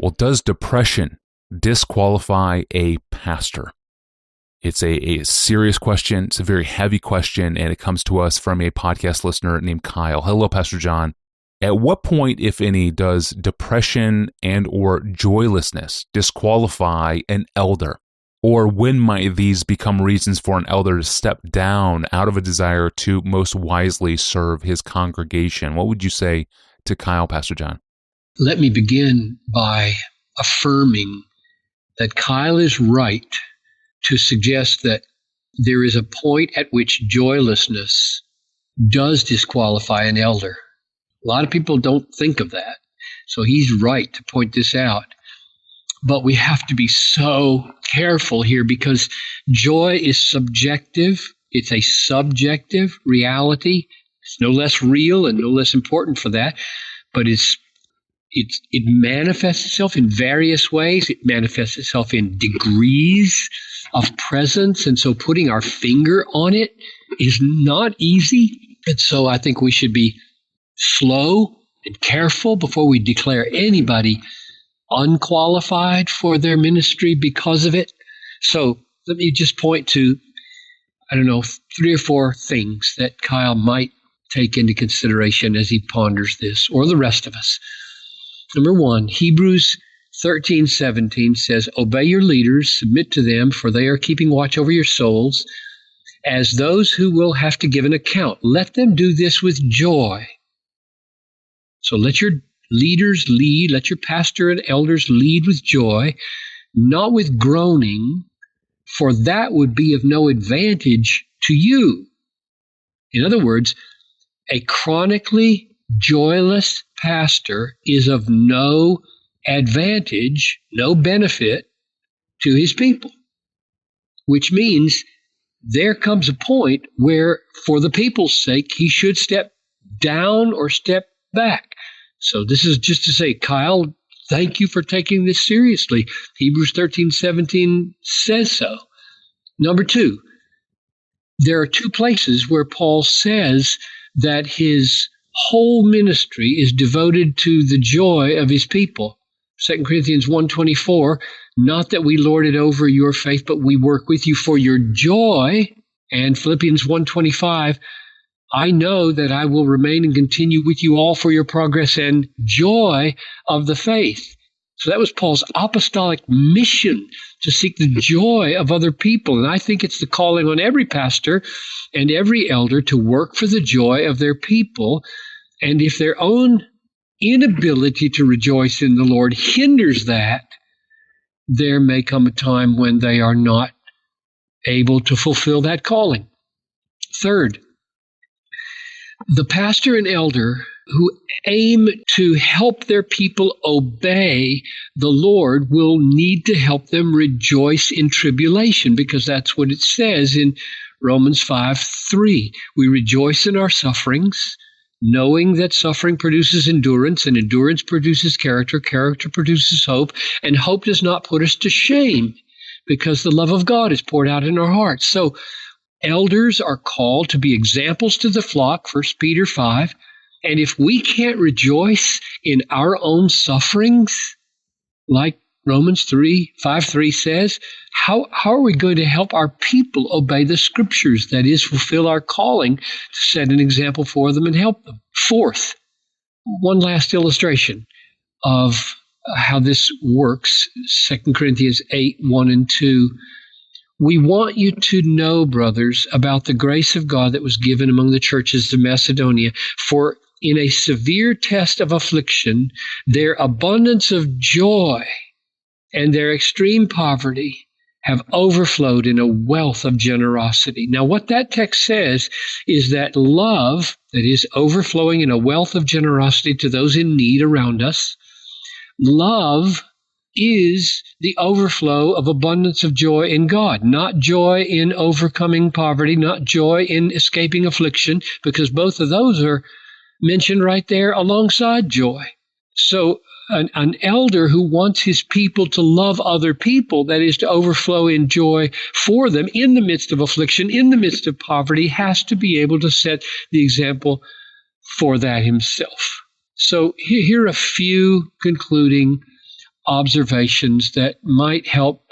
Well, does depression disqualify a pastor? It's a serious question. It's a very heavy question, and it comes to us from a podcast listener named Kyle. Hello, Pastor John. At what point, if any, does depression and or joylessness disqualify an elder? Or when might these become reasons for an elder to step down out of a desire to most wisely serve his congregation? What would you say to Kyle, Pastor John? Let me begin by affirming that Kyle is right to suggest that there is a point at which joylessness does disqualify an elder. A lot of people don't think of that. So he's right to point this out. But we have to be so careful here because joy is subjective. It's a subjective reality. It's no less real and no less important for that. But it manifests itself in various ways. It manifests itself in degrees of presence. And so putting our finger on it is not easy. And so I think we should be slow and careful before we declare anybody unqualified for their ministry because of it. So let me just point to, 3 or 4 things that Kyle might take into consideration as he ponders this, or the rest of us. Number 1, Hebrews 13:17 says, "Obey your leaders, submit to them, for they are keeping watch over your souls, as those who will have to give an account. Let them do this with joy." So let your leaders lead, let your pastor and elders lead with joy, not with groaning, for that would be of no advantage to you. In other words, a chronically joyless pastor is of no advantage, no benefit to his people, which means there comes a point where, for the people's sake, he should step down or step back. So this is just to say, Kyle, thank you for taking this seriously. Hebrews 13:17 says so. Number 2, there are 2 places where Paul says that his whole ministry is devoted to the joy of his people. 2 Corinthians 1:24, "Not that we lord it over your faith, but we work with you for your joy." And Philippians 1:25, "I know that I will remain and continue with you all for your progress and joy of the faith." So that was Paul's apostolic mission, to seek the joy of other people. And I think it's the calling on every pastor and every elder to work for the joy of their people. And if their own inability to rejoice in the Lord hinders that, there may come a time when they are not able to fulfill that calling. Third, the pastor and elder who aim to help their people obey the Lord will need to help them rejoice in tribulation, because that's what it says in Romans 5:3. We rejoice in our sufferings, knowing that suffering produces endurance, and endurance produces character, character produces hope, and hope does not put us to shame, because the love of God is poured out in our hearts. So elders are called to be examples to the flock, 1 Peter 5. And if we can't rejoice in our own sufferings, like Romans 5:3 says, how are we going to help our people obey the Scriptures? That is, fulfill our calling to set an example for them and help them. Fourth, one last illustration of how this works, 2 Corinthians 8:1-2. We want you to know, brothers, about the grace of God that was given among the churches of Macedonia. For in a severe test of affliction, their abundance of joy and their extreme poverty have overflowed in a wealth of generosity. Now, what that text says is that love, that is overflowing in a wealth of generosity to those in need around us, love is the overflow of abundance of joy in God, not joy in overcoming poverty, not joy in escaping affliction, because both of those are mentioned right there alongside joy. So an elder who wants his people to love other people, that is to overflow in joy for them in the midst of affliction, in the midst of poverty, has to be able to set the example for that himself. So here are a few concluding observations that might help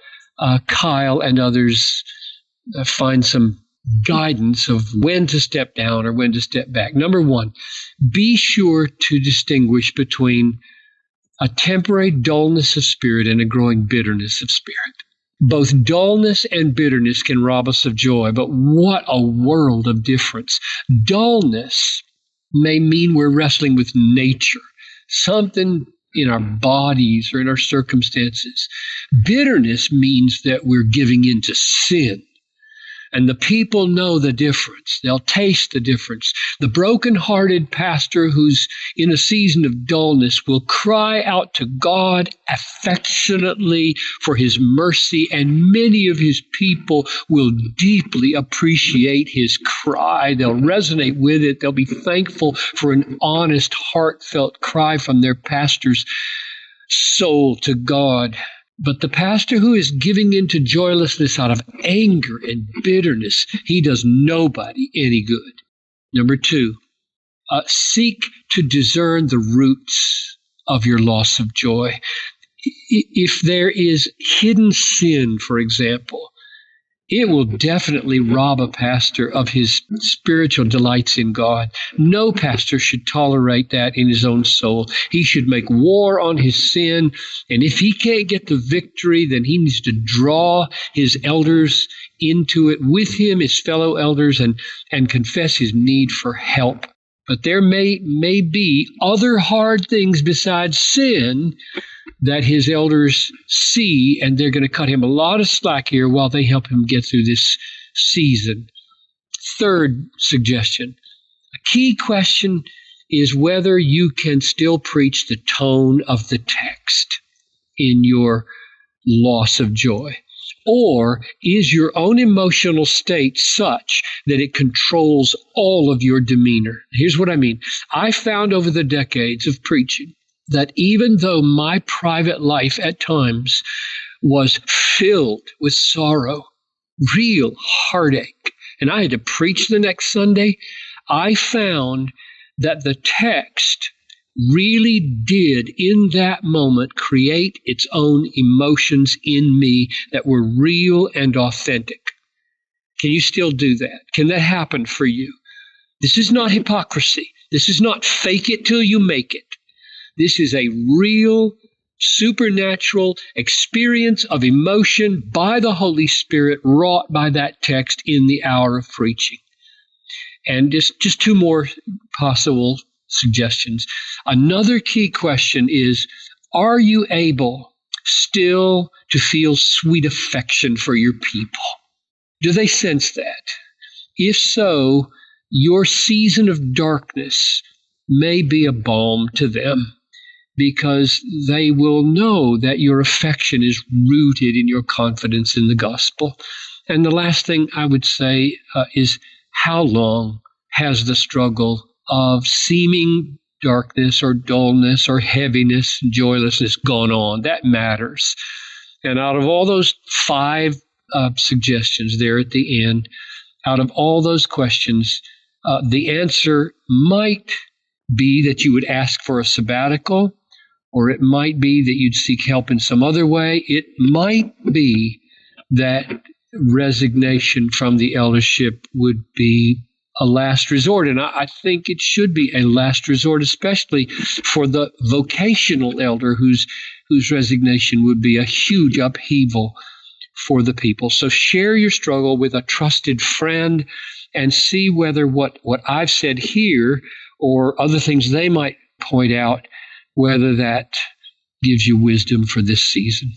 Kyle and others find some guidance of when to step down or when to step back. Number one, be sure to distinguish between a temporary dullness of spirit and a growing bitterness of spirit. Both dullness and bitterness can rob us of joy, but what a world of difference. Dullness may mean we're wrestling with nature, something in our bodies or in our circumstances. Bitterness means that we're giving in to sin. And the people know the difference. They'll taste the difference. The broken-hearted pastor who's in a season of dullness will cry out to God affectionately for his mercy, and many of his people will deeply appreciate his cry. They'll resonate with it. They'll be thankful for an honest, heartfelt cry from their pastor's soul to God. But the pastor who is giving in to joylessness out of anger and bitterness, he does nobody any good. Number two, seek to discern the roots of your loss of joy. If there is hidden sin, for example, it will definitely rob a pastor of his spiritual delights in God. No pastor should tolerate that in his own soul. He should make war on his sin, and if he can't get the victory, then he needs to draw his elders into it with him, his fellow elders, and confess his need for help. But there may be other hard things besides sin that his elders see, and they're going to cut him a lot of slack here while they help him get through this season. Third suggestion, a key question is whether you can still preach the tone of the text in your loss of joy. Or is your own emotional state such that it controls all of your demeanor? Here's what I mean. I found over the decades of preaching that even though my private life at times was filled with sorrow, real heartache, and I had to preach the next Sunday, I found that the text really did in that moment create its own emotions in me that were real and authentic. Can you still do that? Can that happen for you? This is not hypocrisy. This is not fake it till you make it. This is a real, supernatural experience of emotion by the Holy Spirit wrought by that text in the hour of preaching. And just two more possible suggestions. Another key question is, are you able still to feel sweet affection for your people? Do they sense that? If so, your season of darkness may be a balm to them, because they will know that your affection is rooted in your confidence in the gospel. And the last thing I would say is, how long has the struggle of seeming darkness or dullness or heaviness, joylessness gone on? That matters. And out of all those 5 suggestions there at the end, out of all those questions, the answer might be that you would ask for a sabbatical, or it might be that you'd seek help in some other way. It might be that resignation from the eldership would be a last resort. And I think it should be a last resort, especially for the vocational elder whose resignation would be a huge upheaval for the people. So share your struggle with a trusted friend and see whether what I've said here or other things they might point out, whether that gives you wisdom for this season.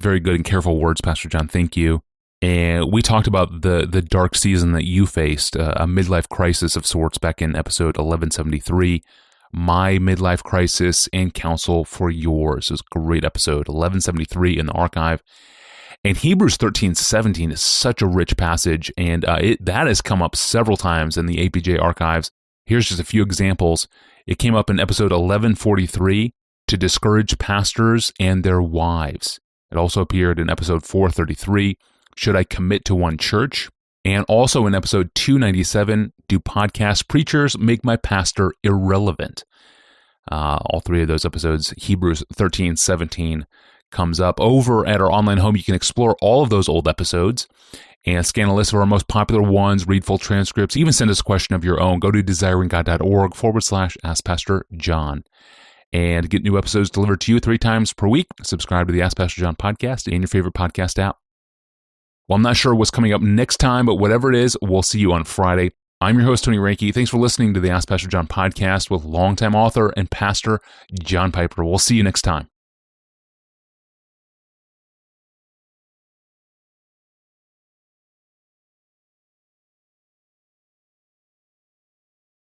Very good and careful words, Pastor John. Thank you. And we talked about the dark season that you faced, a midlife crisis of sorts, back in episode 1173, My Midlife Crisis and Counsel for Yours. It was a great episode, 1173 in the archive. And Hebrews 13:17 is such a rich passage, and that has come up several times in the APJ archives. Here's just a few examples. It came up in episode 1143, to discourage pastors and their wives. It also appeared in episode 433, should I commit to one church? And also in episode 297, do podcast preachers make my pastor irrelevant? All three of those episodes, Hebrews 13, 17, comes up. Over at our online home, you can explore all of those old episodes and scan a list of our most popular ones, read full transcripts, even send us a question of your own. Go to desiringgod.org/Ask Pastor John and get new episodes delivered to you 3 times per week. Subscribe to the Ask Pastor John podcast in your favorite podcast app. Well, I'm not sure what's coming up next time, but whatever it is, we'll see you on Friday. I'm your host, Tony Reinke. Thanks for listening to the Ask Pastor John podcast with longtime author and pastor John Piper. We'll see you next time.